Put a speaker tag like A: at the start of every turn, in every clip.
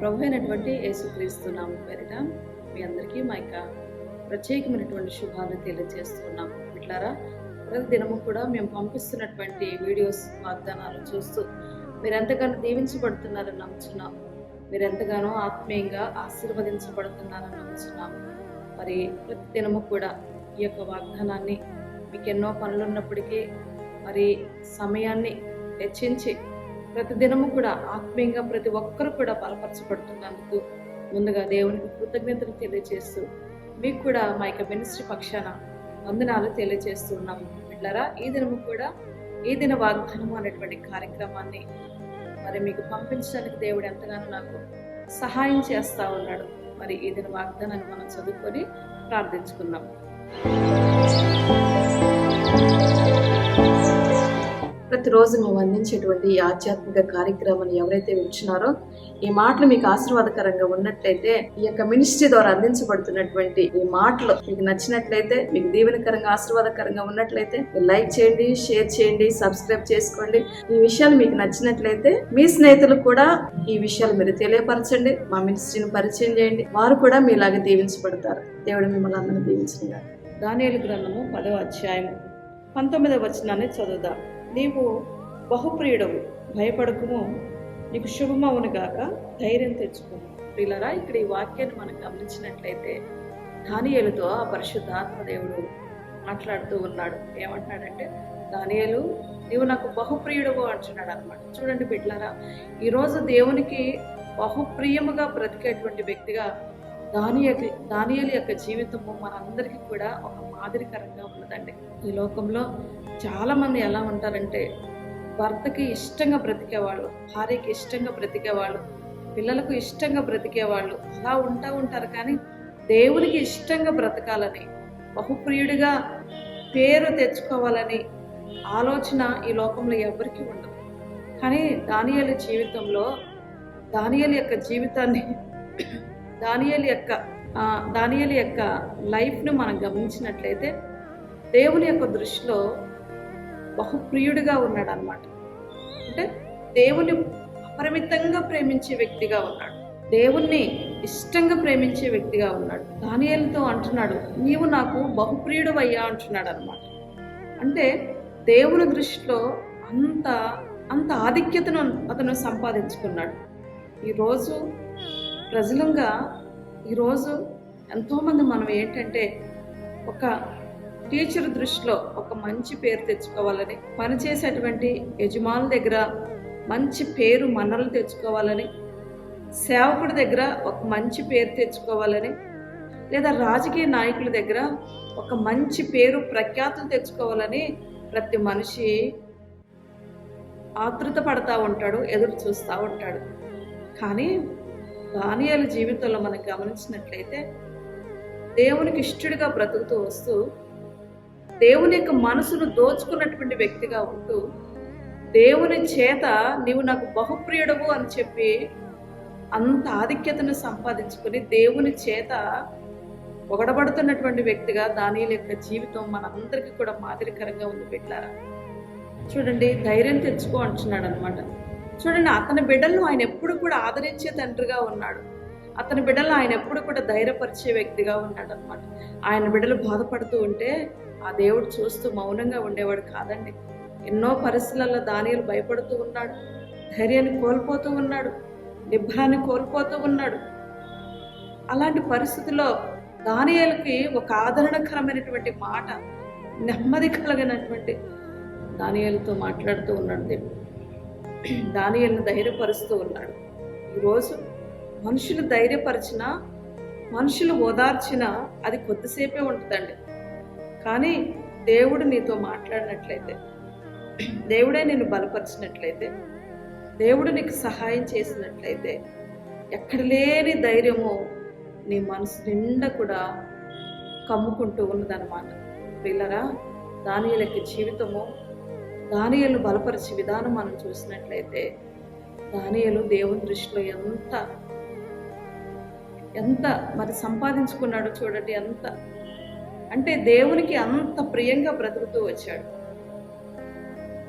A: ప్రభు అయినటువంటి యేసుక్రీస్తు నామం పేరిట మీ అందరికీ మా యొక్క ప్రత్యేకమైనటువంటి శుభాలు తెలియజేస్తున్నాము. ఇట్లారా ప్రతి దినము కూడా మేము పంపిస్తున్నటువంటి వీడియోస్ వాగ్దానాలు చూస్తూ మీరు ఎంతగానో దీవించబడుతున్నారని నమ్ముచున్నాము. మీరు ఎంతగానో ఆత్మీయంగా ఆశీర్వదించబడుతున్నారని నమ్ముచున్నాము. మరి ప్రతి దినము కూడా ఈ యొక్క వాగ్దానాన్ని మీకు ఎన్నో పనులు ఉన్నప్పటికీ మరి సమయాన్ని హెచ్చించి ప్రతి దినము కూడా ఆత్మీయంగా ప్రతి ఒక్కరు కూడా బలపరచబడుతున్నందుకు ముందుగా దేవునికి కృతజ్ఞతలు తెలియజేస్తూ మీకు కూడా మా యొక్క మినిస్ట్రీ పక్షాన వందనాలు తెలియజేస్తున్నాము. బిడ్డలారా, ఈ దినము కూడా ఈ దిన వాగ్దానము అనేటువంటి కార్యక్రమాన్ని మరి మీకు పంపించడానికి దేవుడు ఎంతగానో నాకు సహాయం చేస్తూ ఉన్నాడు. మరి ఈ దిన వాగ్దానాన్ని మనం చదువుకొని ప్రార్థించుకున్నాం. ప్రతిరోజు మేము అందించేటువంటి ఈ ఆధ్యాత్మిక కార్యక్రమాన్ని ఎవరైతే వింటున్నారో ఈ మాటలు మీకు ఆశీర్వాదకరంగా ఉన్నట్లయితే, ఈ యొక్క మినిస్ట్రీ ద్వారా అందించబడుతున్నటువంటి ఈ మాటలు మీకు నచ్చినట్లయితే, మీకు దీవెనకరంగా ఆశీర్వాదకరంగా ఉన్నట్లయితే లైక్ చేయండి, షేర్ చేయండి, సబ్స్క్రైబ్ చేసుకోండి. ఈ విషయాలు మీకు నచ్చినట్లయితే మీ స్నేహితులకు కూడా ఈ విషయాలు మీరు తెలియపరచండి. మా మినిస్ట్రీని పరిచయం చేయండి, వారు కూడా మీలాగా దీవించబడతారు. దేవుడు మిమ్మల్ని అందరినీ దీవించిన. దానియేలు గ్రంథము 10వ అధ్యాయము 19వ వచనాన్ని చదువుదాం. నీవు బహుప్రియుడవు, భయపడకుము, నీకు శుభమవును గాక, ధైర్యం తెచ్చుకోము. ప్రియులారా, ఇక్కడ ఈ వాక్యాన్ని మనం గమనించినట్లయితే దానియేలుతో ఆ పరిశుద్ధాత్మ దేవుడు మాట్లాడుతూ ఉన్నాడు. ఏమంటున్నాడంటే, దానియేలు నీవు నాకు బహుప్రియుడవు అంటున్నాడు అనమాట. చూడండి బిడ్డలారా, ఈరోజు దేవునికి బహుప్రియముగా బ్రతికేటువంటి వ్యక్తిగా దానియేలు యొక్క జీవితము మనందరికీ కూడా ఒక మాదిరికరంగా ఉన్నదండి. ఈ లోకంలో చాలా మంది ఎలా ఉంటారంటే, భర్తకి ఇష్టంగా బ్రతికేవాళ్ళు, భార్యకి ఇష్టంగా బ్రతికేవాళ్ళు, పిల్లలకు ఇష్టంగా బ్రతికేవాళ్ళు అలా ఉంటారు. కానీ దేవునికి ఇష్టంగా బ్రతకాలని, బహుప్రియుడిగా పేరు తెచ్చుకోవాలని ఆలోచన ఈ లోకంలో ఎవరికీ ఉండదు. కానీ దానియేలు జీవితంలో దానియేలు యొక్క జీవితాన్ని దానియేలు యొక్క లైఫ్ను మనం గమనించినట్లయితే దేవుని యొక్క దృష్టిలో బహుప్రియుడిగా ఉన్నాడు అనమాట. అంటే దేవుని అపరిమితంగా ప్రేమించే వ్యక్తిగా ఉన్నాడు, దేవుణ్ణి ఇష్టంగా ప్రేమించే వ్యక్తిగా ఉన్నాడు. దానియేలుతో అంటున్నాడు, నీవు నాకు బహుప్రియుడు అయ్యా అంటున్నాడు అనమాట. అంటే దేవుని దృష్టిలో అంత ఆధిక్యతను అతను సంపాదించుకున్నాడు. ఈరోజు ప్రజలంగా ఈరోజు ఎంతోమంది మనం ఏంటంటే, ఒక టీచర్ దృష్టిలో ఒక మంచి పేరు తెచ్చుకోవాలని, పనిచేసేటువంటి యజమానుల దగ్గర మంచి పేరు మన్నలు తెచ్చుకోవాలని, సేవకుడి దగ్గర ఒక మంచి పేరు తెచ్చుకోవాలని, లేదా రాజకీయ నాయకుల దగ్గర ఒక మంచి పేరు ప్రఖ్యాతులు తెచ్చుకోవాలని ప్రతి మనిషి ఆతృత పడతా ఉంటాడు, ఎదురు చూస్తూ ఉంటాడు. కానీ దానియేలు జీవితంలో మనం గమనించినట్లయితే దేవునికి ఇష్టడిగా బ్రతుకుతూ వస్తూ, దేవుని యొక్క మనసును దోచుకున్నటువంటి వ్యక్తిగా ఉంటూ, దేవుని చేత నీవు నాకు బహుప్రియుడవు అని చెప్పి అంత ఆధిక్యతను సంపాదించుకొని దేవుని చేత పొగడబడుతున్నటువంటి వ్యక్తిగా దానియేలు యొక్క జీవితం మనందరికీ కూడా మాదిరికరంగా ఉంది. బిడ్డలారా, చూడండి, ధైర్యం తెచ్చుకో అంటున్నాడు అనమాట. చూడండి, అతని బిడ్డలను ఆయన ఎప్పుడు కూడా ఆదరించే తండ్రిగా ఉన్నాడు. అతని బిడ్డలను ఆయన ఎప్పుడు కూడా ధైర్యపరిచే వ్యక్తిగా ఉన్నాడు అనమాట. ఆయన బిడ్డలు బాధపడుతూ ఉంటే ఆ దేవుడు చూస్తూ మౌనంగా ఉండేవాడు కాదండి. ఎన్నో పరిస్థితులలో దానియేలు భయపడుతూ ఉన్నాడు, ధైర్యాన్ని కోల్పోతూ ఉన్నాడు, నిబ్రాన్ని కోల్పోతూ ఉన్నాడు. అలాంటి పరిస్థితుల్లో దానియేలుకి ఒక ఆదరణకరమైనటువంటి మాట, నెమ్మది కలిగినటువంటి దానియేలుతో మాట్లాడుతూ ఉన్నాడు దేవుడు. దానియేలును ధైర్యపరుస్తూ ఉన్నాడు. ఈరోజు మనుషులు ధైర్యపరిచినా, మనుషులు ఓదార్చినా అది కొద్దిసేపే ఉంటుందండి. కానీ దేవుడు నీతో మాట్లాడినట్లయితే, దేవుడే నిన్ను బలపరిచినట్లయితే, దేవుడు నీకు సహాయం చేసినట్లయితే, ఎక్కడ లేని ధైర్యము నీ మనసు నిండా కూడా కమ్ముకుంటూ ఉన్నదన్నమాట. పిల్లరా, దానియేలు యొక్క జీవితము, దానియేలును బలపరిచే విధానం మనం చూసినట్లయితే, దానియేలు దేవుని దృష్టిలో ఎంత మరి సంపాదించుకున్నాడో చూడండి. అంటే దేవునికి అంత ప్రియంగా బ్రతుకుతూ వచ్చాడు.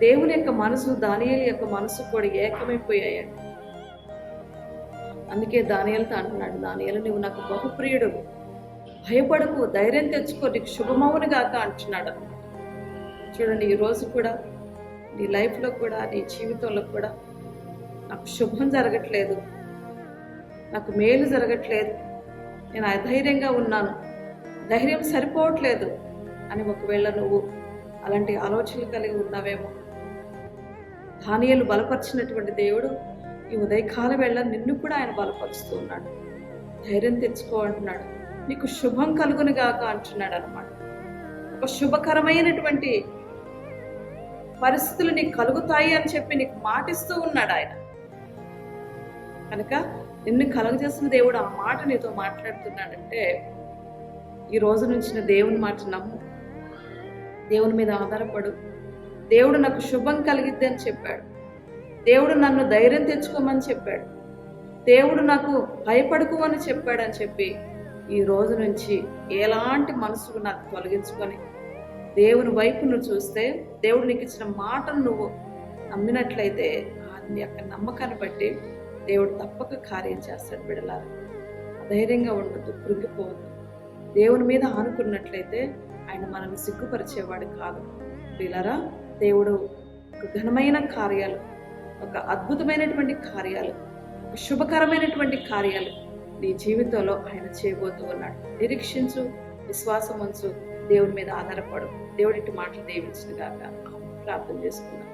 A: దేవుని యొక్క మనసు, దానియేలు యొక్క మనసు కూడా ఏకమైపోయాయండి. అందుకే దానియేలుతో అంటున్నాడు, దానియేలు నువ్వు నాకు బహుప్రియుడు, భయపడకు, ధైర్యం తెచ్చుకో, నీకు శుభమవును గాక అంటున్నాడు. చూడండి, ఈ రోజు కూడా నీ లైఫ్లో కూడా, నీ జీవితంలో కూడా నాకు శుభం జరగట్లేదు, నాకు మేలు జరగట్లేదు, నేను అధైర్యంగా ఉన్నాను, ధైర్యం సరిపోవట్లేదు అని ఒకవేళ నువ్వు అలాంటి ఆలోచనలు కలిగి ఉన్నావేమో, దానియేలు బలపరిచినటువంటి దేవుడు ఈ ఉదయకాల వేళ నిన్ను కూడా ఆయన బలపరుస్తూ ఉన్నాడు. ధైర్యం తెచ్చుకో అంటున్నాడు, నీకు శుభం కలుగును గాక అంటున్నాడు అనమాట. ఒక శుభకరమైనటువంటి పరిస్థితులు నీకు కలుగుతాయి అని చెప్పి నీకు మాటిస్తూ ఉన్నాడు ఆయన. కనుక నిన్ను కలుగజేసిన దేవుడు ఆ మాట నీతో మాట్లాడుతున్నాడంటే ఈ రోజు నుంచి దేవుని మాట నమ్ము, దేవుని మీద ఆధారపడు. దేవుడు నాకు శుభం కలిగిద్ది అని చెప్పాడు, దేవుడు నన్ను ధైర్యం తెచ్చుకోమని చెప్పాడు, దేవుడు నాకు భయపడుకు అని చెప్పాడు అని చెప్పి ఈ రోజు నుంచి ఎలాంటి మనసుకు నాకు తొలగించుకొని దేవుని వైపు నువ్వు చూస్తే, దేవుడు నీకు ఇచ్చిన మాటను నువ్వు నమ్మినట్లయితే నీ యొక్క నమ్మకాన్ని బట్టి దేవుడు తప్పక కార్యం చేస్తాడు. బిడలారా, ధైర్యంగా ఉండద్దు, కృంగిపోవద్దు. దేవుని మీద ఆనుకున్నట్లయితే ఆయన మనల్ని సిగ్గుపరిచేవాడు కాదు. బిడలారా, దేవుడు ఒక ఘనమైన కార్యాలు, ఒక అద్భుతమైనటువంటి కార్యాలు, ఒక శుభకరమైనటువంటి కార్యాలు నీ జీవితంలో ఆయన చేయబోతూ ఉన్నాడు. నిరీక్షించు, విశ్వాసం ఉంచు, దేవుని మీద ఆధారపడు. దేవుడి మాటలు దీవించిన గాక. ప్రార్థన చేసుకున్నాం.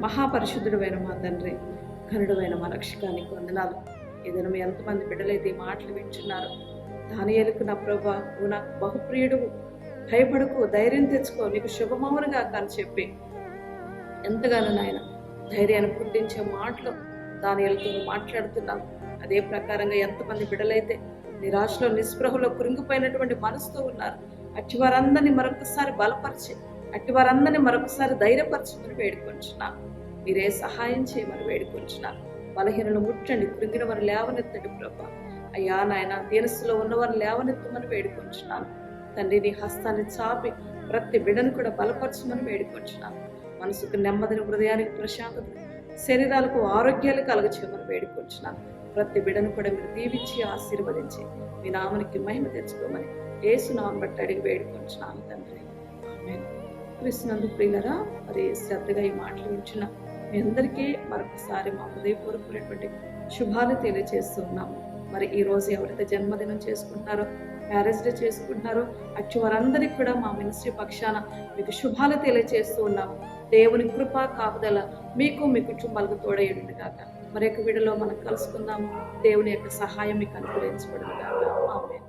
A: మహాపరిశుద్ధుడైన మా తండ్రి, ఘనుడైన మా రక్షకానికి వందనాలు. ఏదైనా మీ ఎంతమంది బిడ్డలైతే ఈ మాటలు వింటున్నారు, దానియేలుకు నా ప్రభువా నువ్వు నాకు బహుప్రియుడు, భయపడకు, ధైర్యం తెచ్చుకో, నీకు శుభమవునుగా అని చెప్పి ఎంతగానో నాయన ధైర్యాన్ని పుట్టించే మాటలు దానియేలుతో మాట్లాడుతున్నాం. అదే ప్రకారంగా ఎంతమంది బిడ్డలైతే నిరాశలో, నిస్పృహలో, కురింగిపోయినటువంటి మనసుతో ఉన్నారు, అట్టి వారందరినీ మరొకసారి బలపరిచి, అట్టి వారందరినీ మరొకసారి ధైర్యపరచమని వేడుకొంచున్నాను. మీరే సహాయం చేయమని వేడుకొంచున్నాను. బలహీనను ముట్టండి, కృంగిన వారు లేవనెత్తండి ప్రభా. అయ్యా నాయన, దీనస్థితిలో ఉన్నవారు లేవనెత్తమని వేడుకొంచున్నాను. తండ్రి, నీ హస్తాన్ని చాపి ప్రతి బిడ్డను కూడా బలపరచమని వేడుకొంచున్నాను. మనసుకు నెమ్మదిని, హృదయానికి ప్రశాంతత, శరీరాలకు ఆరోగ్యాలు కలుగచేయమని వేడుకొంచున్నాను. ప్రతి బిడ్డను కూడా మీరు దీవించి ఆశీర్వదించి మీ నామనికి మహిమ తెచ్చుకోమని యేసు నామం బట్టి అడిగి వేడుకొంచున్నాను తండ్రి. ఆమేన్. క్రీస్తునందు ప్రియులారా, మరి శ్రద్ధగా ఈ మాటలు వింటున్న మీ అందరికీ మరొకసారి మా హృదయపూర్వకమైనటువంటి శుభాలు తెలియజేస్తున్నాము. మరి ఈ రోజు ఎవరైతే జన్మదినం చేసుకుంటున్నారో, మ్యారేజ్ డే చేసుకుంటున్నారో, అట్టి వారందరికీ కూడా మా మినిస్ట్రీ పక్షాన మీకు శుభాలు తెలియజేస్తూ ఉన్నాము. దేవుని కృప కాపుదల మీకు, మీ కుటుంబాలకు తోడయ్యుండును గాక. మరి యొక్క వీడియోలో మనం కలుసుకుందాము. దేవుని యొక్క సహాయం మీకు అనుగ్రహించబడును గాక. ఆమేన్.